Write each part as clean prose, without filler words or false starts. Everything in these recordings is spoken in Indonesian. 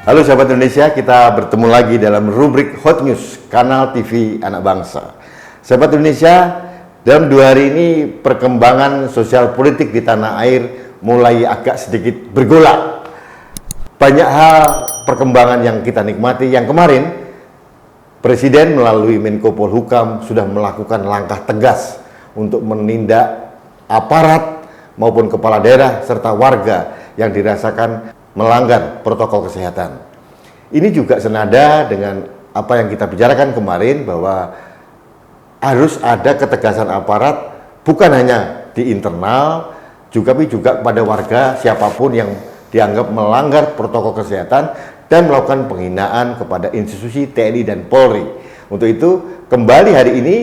Halo sahabat Indonesia, kita bertemu lagi dalam rubrik Hot News Kanal TV Anak Bangsa. Sahabat Indonesia, dalam 2 hari ini perkembangan sosial politik di tanah air mulai agak sedikit bergolak. Banyak hal perkembangan yang kita nikmati. Yang kemarin, Presiden melalui Menko Polhukam sudah melakukan langkah tegas untuk menindak aparat maupun kepala daerah serta warga yang dirasakan melanggar protokol kesehatan. Ini juga senada dengan apa yang kita bicarakan kemarin, bahwa harus ada ketegasan aparat bukan hanya di internal, tapi juga pada warga siapapun yang dianggap melanggar protokol kesehatan dan melakukan penghinaan kepada institusi TNI dan Polri. Untuk itu, kembali hari ini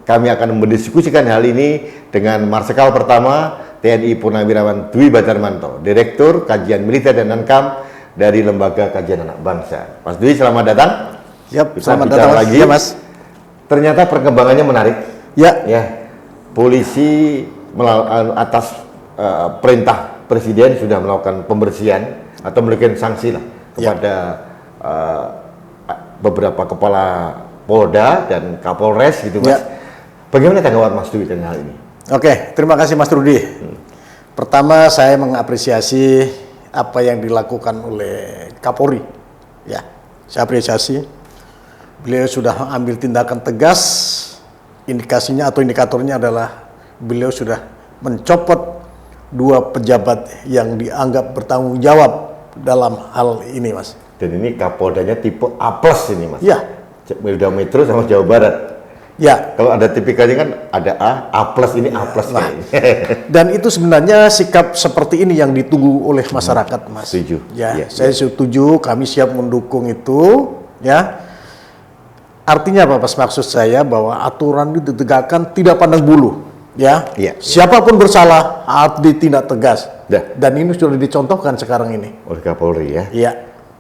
kami akan mendiskusikan hal ini dengan Marsikal Pertama TNI Purnawirawan Dwi Badarmanto, Direktur Kajian Militer dan Nankam dari Lembaga Kajian Anak Bangsa. Mas Dwi, selamat datang. Siap, selamat datang lagi. Ya, Mas. Ternyata perkembangannya menarik. Ya. Polisi atas perintah Presiden sudah melakukan pembersihan atau memberikan sanksi lah kepada beberapa kepala Polda dan Kapolres gitu, Mas. Bagaimana tanggapan Mas Dwi tentang hal ini? Oke, terima kasih Mas Rudi. Pertama, saya mengapresiasi apa yang dilakukan oleh Kapolri. Ya, saya apresiasi. Beliau sudah ambil tindakan tegas. Indikasinya atau indikatornya adalah beliau sudah mencopot 2 pejabat yang dianggap bertanggung jawab dalam hal ini, Mas. Dan ini Kapoldanya tipe A+ ini, Mas. Ya. Polda Metro sama Jawa Barat. Ya. Kalau ada tipikalnya kan ada A+, ini A+. Nah, dan itu sebenarnya sikap seperti ini yang ditunggu oleh masyarakat, Mas. Setuju. Ya, saya setuju, kami siap mendukung itu, ya. Artinya apa, Mas? Maksud saya bahwa aturan itu ditegakkan tidak pandang bulu, ya. Siapapun bersalah harus ditindak tegas. Dan ini sudah dicontohkan sekarang ini oleh Kapolri, ya. Iya.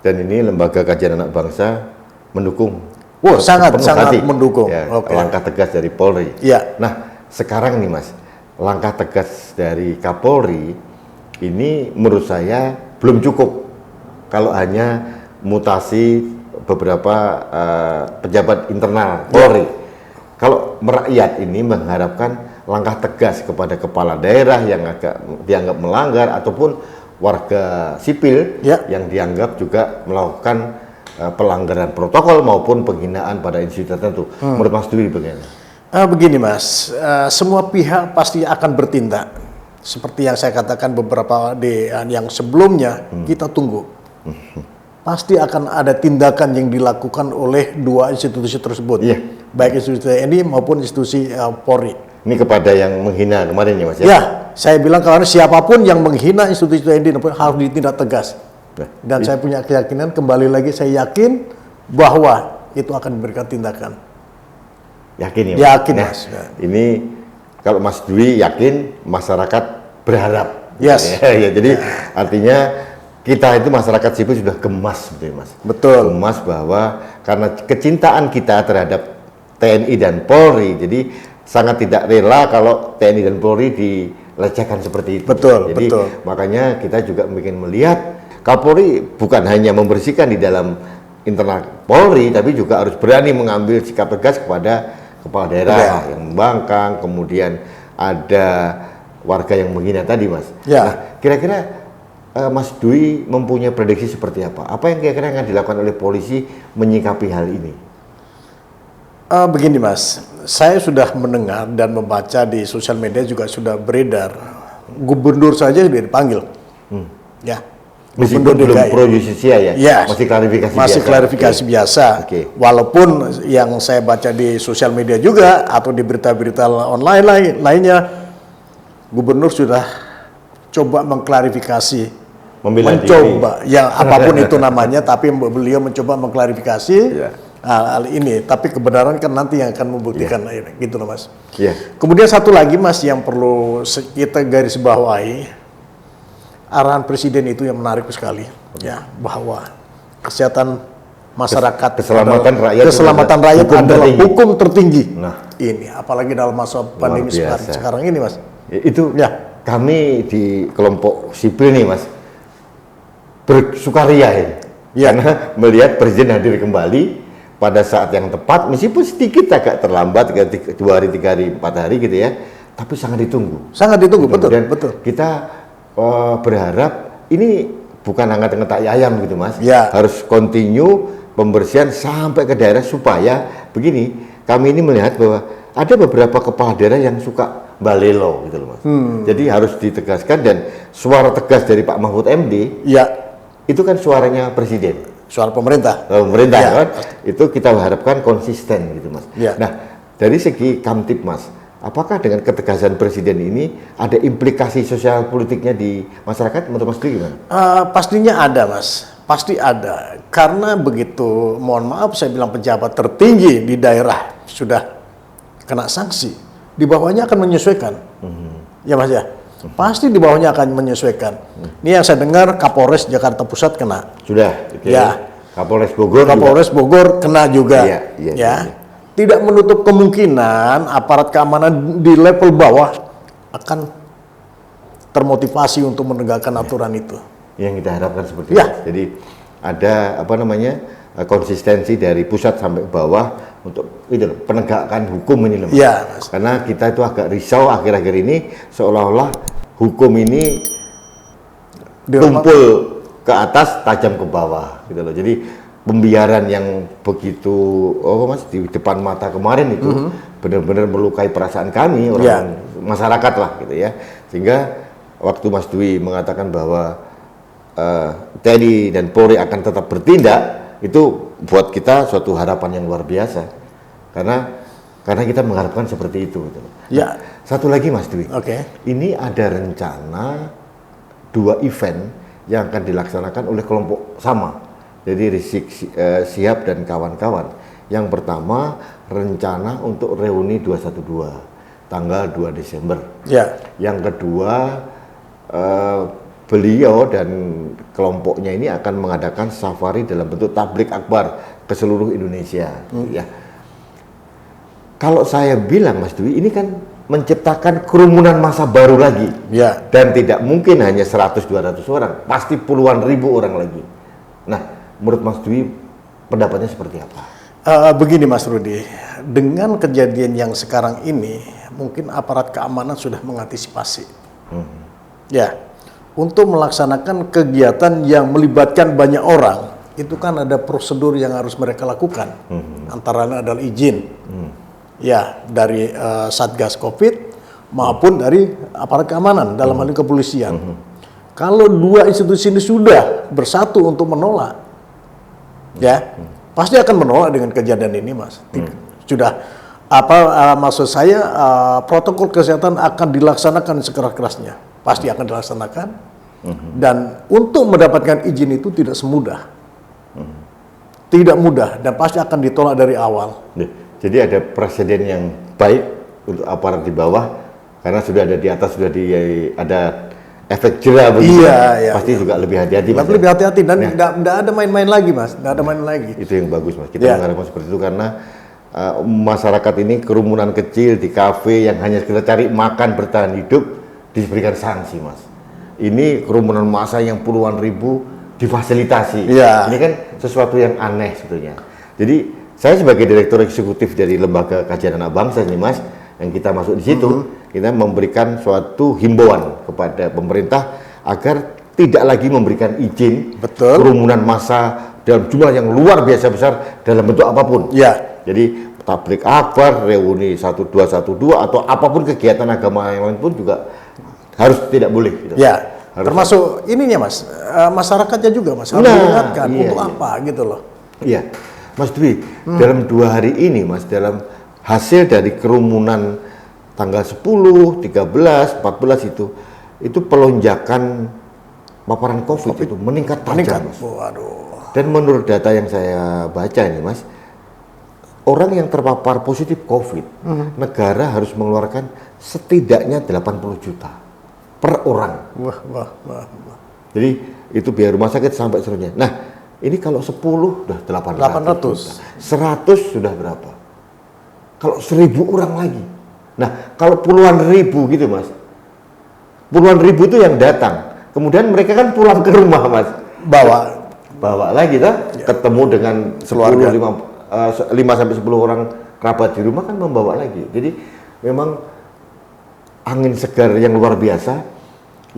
Dan ini Lembaga Kajian Anak Bangsa mendukung. Sangat mendukung. Ya, langkah tegas dari Polri. Iya. Nah, sekarang nih, Mas, langkah tegas dari Kapolri ini menurut saya belum cukup kalau hanya mutasi beberapa pejabat internal Polri. Kalau merakyat ini mengharapkan langkah tegas kepada kepala daerah yang agak dianggap melanggar ataupun warga sipil yang dianggap juga melakukan pelanggaran protokol maupun penghinaan pada institusi tertentu. Menurut Mas Dwi bagaimana? Begini, Mas, semua pihak pasti akan bertindak. Seperti yang saya katakan beberapa yang sebelumnya, kita tunggu. Pasti akan ada tindakan yang dilakukan oleh 2 institusi tersebut, baik institusi TNI maupun institusi Polri. Ini kepada yang menghina kemarin ya, Mas? Ya, saya bilang karena siapapun yang menghina institusi TNI harus ditindak tegas. Dan saya punya keyakinan, kembali lagi saya yakin bahwa itu akan diberikan tindakan. Yakin ya, Mas? Yakin, Mas. Ini kalau Mas Dwi yakin, masyarakat berharap. Yes. Ya, jadi artinya kita itu masyarakat sipil sudah gemas, betul, Mas. Betul. Gemas bahwa karena kecintaan kita terhadap TNI dan Polri, jadi sangat tidak rela kalau TNI dan Polri dilecehkan seperti itu. Betul. Jadi betul. makanya kita juga bikin melihat Kapolri bukan hanya membersihkan di dalam internal Polri, tapi juga harus berani mengambil sikap tegas kepada kepala daerah yang membangkang, kemudian ada warga yang menghina tadi, Mas. Nah, kira-kira Mas Dwi mempunyai prediksi seperti apa? Apa yang kira-kira akan dilakukan oleh polisi menyikapi hal ini? Begini, Mas, saya sudah mendengar dan membaca di sosial media juga sudah beredar, gubernur saja sudah dipanggil. Ya. Meskipun belum pro justisia ya? Masih klarifikasi biasa? Masih klarifikasi biasa. Walaupun yang saya baca di sosial media juga atau di berita-berita online lainnya, gubernur sudah coba mengklarifikasi, mencoba, ya apapun itu namanya, tapi beliau mencoba mengklarifikasi hal ini. Tapi kebenaran kan nanti yang akan membuktikan, gitu loh, Mas. Kemudian satu lagi, Mas, yang perlu kita garis bawahi, arahan Presiden itu yang menarik sekali, ya, bahwa kesehatan masyarakat, keselamatan rakyat adalah hukum tertinggi. Nah, ini apalagi dalam masa pandemi sekarang ini, Mas. Itu kami di kelompok sipil nih, Mas, bersukaria ini. Ya. Karena melihat presiden hadir kembali pada saat yang tepat, meskipun sedikit agak terlambat, 2 hari, 3 hari, 4 hari gitu ya, tapi sangat ditunggu. Sangat ditunggu, betul, Dan betul. kita berharap ini bukan hangat-hangat tai ayam gitu Mas, Ya. harus continue pembersihan sampai ke daerah supaya begini, kami ini melihat bahwa ada beberapa kepala daerah yang suka balelo gitu loh Mas. Jadi harus ditegaskan, dan suara tegas dari Pak Mahfud MD Ya, itu kan suaranya presiden, suara pemerintah. pemerintah Ya. kan, itu kita harapkan konsisten gitu Mas. Ya. Nah, dari segi Kamtib Mas, apakah dengan ketegasan presiden ini ada implikasi sosial politiknya di masyarakat menurut Mas Dwi gimana? Pastinya ada, Mas. Pasti ada. Karena begitu, mohon maaf saya bilang, pejabat tertinggi di daerah sudah kena sanksi, di bawahnya akan menyesuaikan. Ya Mas ya? Pasti di bawahnya akan menyesuaikan. Ini yang saya dengar Kapolres Jakarta Pusat kena. Sudah, oke. Ya. Kapolres Bogor Kapolres Bogor kena juga. Iya, iya, Ya. iya. Tidak menutup kemungkinan aparat keamanan di level bawah akan termotivasi untuk menegakkan aturan itu. yang kita harapkan seperti Ya. itu. Jadi ada konsistensi dari pusat sampai ke bawah untuk itu loh, penegakan hukum ini loh. Mas. Iya, Mas. Karena kita itu agak risau akhir-akhir ini seolah-olah hukum ini tumpul ke atas, tajam ke bawah gitu loh. Jadi pembiaran yang begitu Mas di depan mata kemarin itu benar-benar melukai perasaan kami orang masyarakat lah gitu ya. Sehingga waktu Mas Dwi mengatakan bahwa TNI dan Polri akan tetap bertindak, itu buat kita suatu harapan yang luar biasa. Karena kita mengharapkan seperti itu gitu. Ya. Satu lagi Mas Dwi. Oke. Ini ada rencana 2 event yang akan dilaksanakan oleh kelompok sama. Jadi Rizik Syihab dan kawan-kawan. Yang pertama rencana untuk reuni 212 tanggal 2 Desember. Ya. Yang kedua beliau dan kelompoknya ini akan mengadakan safari dalam bentuk tablik akbar ke seluruh Indonesia. Ya. Kalau saya bilang Mas Dwi, ini kan menciptakan kerumunan massa baru lagi. Ya. Dan tidak mungkin hanya 100-200 orang, pasti puluhan ribu orang lagi. Nah, menurut Mas Dwi, pendapatnya seperti apa? Begini Mas Rudi, dengan kejadian yang sekarang ini, mungkin aparat keamanan sudah mengantisipasi. Ya, untuk melaksanakan kegiatan yang melibatkan banyak orang, itu kan ada prosedur yang harus mereka lakukan. Antara lain adalah izin. Ya, dari Satgas Covid maupun dari aparat keamanan dalam hal ini kepolisian. Kalau 2 institusi ini sudah bersatu untuk menolak, ya pasti akan menolak dengan kejadian ini, Mas. Sudah maksud saya protokol kesehatan akan dilaksanakan sekeras-kerasnya, pasti akan dilaksanakan. Dan untuk mendapatkan izin itu tidak semudah, tidak mudah, dan pasti akan ditolak dari awal. Jadi ada presiden yang baik untuk aparat di bawah, karena sudah ada di atas, sudah ada efek jera begitu. Iya, pasti juga lebih hati-hati. Lebih hati-hati, dan tidak ada main-main lagi, Mas. Tidak ada main lagi. Itu yang bagus, Mas. Kita mengharapkan seperti itu karena masyarakat ini kerumunan kecil di kafe yang hanya sekedar cari makan bertahan hidup diberikan sanksi, Mas. Ini kerumunan massa yang puluhan ribu difasilitasi. Iya. Ini kan sesuatu yang aneh sebetulnya. Jadi saya sebagai direktur eksekutif dari Lembaga Kajian Anak Bangsa ini, Mas, yang kita masuk di situ, kita memberikan suatu himbauan kepada pemerintah agar tidak lagi memberikan izin kerumunan massa dalam jumlah yang luar biasa besar dalam bentuk apapun. Ya. Jadi tablik akbar, reuni 1212 atau apapun kegiatan agama yang lain pun juga harus tidak boleh. Gitu. Ya. Termasuk ininya, Mas, masyarakatnya juga, Mas, harus diingatkan untuk apa gitu loh. Iya. Mas Dwi, dalam 2 hari ini, Mas, dalam hasil dari kerumunan tanggal 10, 13, 14 itu pelonjakan paparan COVID itu meningkat tajam, Mas. Waduh. Dan menurut data yang saya baca ini, Mas, orang yang terpapar positif COVID, negara harus mengeluarkan setidaknya 80 juta per orang. Wah. Jadi itu biaya rumah sakit sampai seterusnya. Nah, ini kalau 10 udah 800. 100 sudah berapa? Kalau 1000 orang lagi. Nah, kalau puluhan ribu gitu, Mas. Puluhan ribu itu yang datang. Kemudian mereka kan pulang ke rumah, Mas. Bawa bawa lagi ketemu dengan 5 sampai 10 orang kerabat di rumah kan membawa lagi. Jadi memang angin segar yang luar biasa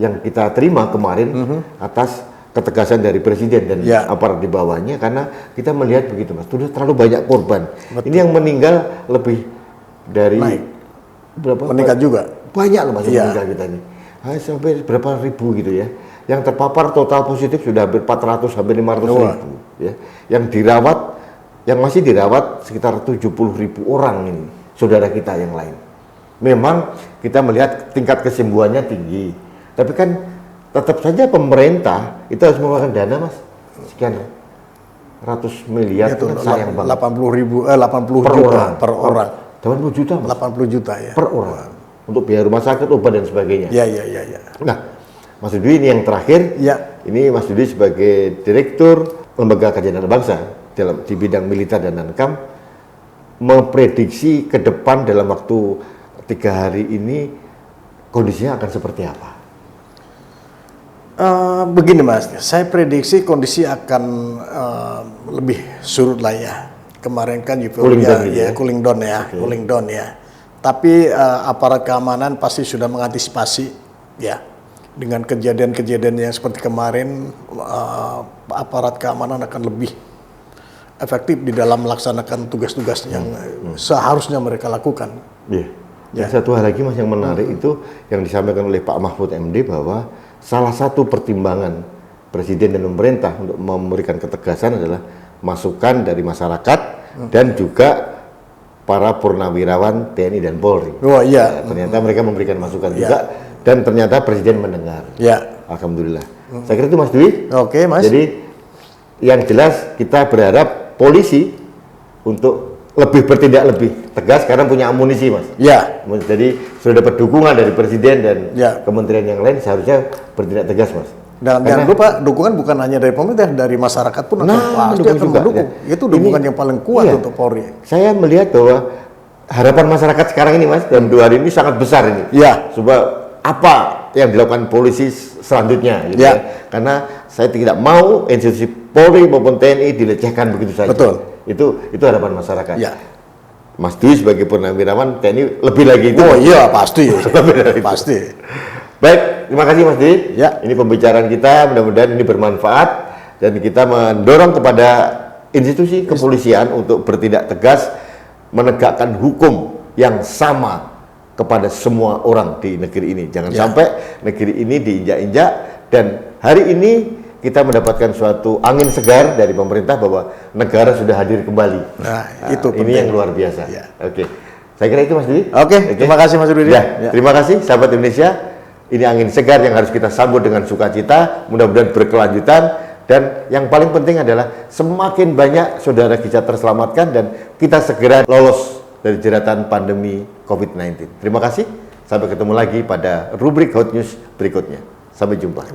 yang kita terima kemarin atas ketegasan dari presiden dan aparat di bawahnya, karena kita melihat begitu Mas, sudah terlalu banyak korban. Betul. Ini yang meninggal lebih dari berapa? Meningkat juga. Banyak loh Mas yang meninggal kita ini. Sampai berapa ribu gitu ya. Yang terpapar total positif sudah hampir 400 sampai 500 ribu ya. Yang dirawat, yang masih dirawat sekitar 70 ribu orang ini, saudara kita yang lain. Memang kita melihat tingkat kesembuhannya tinggi, tapi kan tetap saja pemerintah itu harus mengeluarkan dana Mas, sekian ratus miliar, itu kan sayang banget. 80 juta per orang. 80 juta Mas? 80 juta ya. Per orang. Untuk biaya rumah sakit, obat dan sebagainya. Ya. Nah, Mas Dudi ini yang terakhir. Ya. Ini Mas Dudi sebagai Direktur Lembaga Kajian Anak Bangsa di bidang militer dan Nankam, memprediksi ke depan dalam waktu 3 hari ini kondisinya akan seperti apa? Begini Mas, saya prediksi kondisi akan lebih surut lah ya. Kemarin kan cooling down ya. Tapi aparat keamanan pasti sudah mengantisipasi ya. Dengan kejadian-kejadian yang seperti kemarin, aparat keamanan akan lebih efektif di dalam melaksanakan tugas-tugas yang seharusnya mereka lakukan. Iya. Dan satu hal lagi Mas yang menarik itu yang disampaikan oleh Pak Mahfud MD, bahwa salah satu pertimbangan Presiden dan pemerintah untuk memberikan ketegasan adalah masukan dari masyarakat dan juga para purnawirawan TNI dan Polri. Oh iya. Ternyata mereka memberikan masukan juga, dan ternyata Presiden mendengar. Ya. Alhamdulillah. Saya kira itu Mas Dwi. Oke Mas. Jadi yang jelas kita berharap polisi untuk lebih bertindak lebih tegas karena punya amunisi Mas. Ya. Jadi sudah dapat dukungan dari Presiden dan kementerian yang lain, seharusnya bertindak tegas Mas. Dan jangan lupa dukungan bukan hanya dari pemerintah, dari masyarakat pun pasti akan mendukung. Itu dukungan yang paling kuat untuk Polri. Saya melihat bahwa harapan masyarakat sekarang ini Mas, dalam 2 hari ini sangat besar ini. Ya. Sebab apa yang dilakukan polisi selanjutnya gitu ya. Karena saya tidak mau institusi Polri maupun TNI dilecehkan begitu saja. Betul. Itu harapan masyarakat. Ya. Mas Dwi sebagai purnawirawan TNI lebih lagi itu. Oh iya pasti. Pasti. Baik, terima kasih Mas Dwi. Ya. Ini pembicaraan kita, mudah-mudahan ini bermanfaat dan kita mendorong kepada institusi kepolisian untuk bertindak tegas, menegakkan hukum yang sama kepada semua orang di negeri ini. Jangan sampai negeri ini diinjak-injak, dan hari ini kita mendapatkan suatu angin segar dari pemerintah bahwa negara sudah hadir kembali. Nah, itu ini penting. yang luar biasa. Oke. Saya kira itu Mas Dwi. Oke. Terima kasih Mas Dwi. Terima kasih sahabat Indonesia. Ini angin segar yang harus kita sambut dengan sukacita, mudah-mudahan berkelanjutan, dan yang paling penting adalah semakin banyak saudara kita terselamatkan dan kita segera lolos dari jeratan pandemi COVID-19. Terima kasih, sampai ketemu lagi pada rubrik Hot News berikutnya. Sampai jumpa.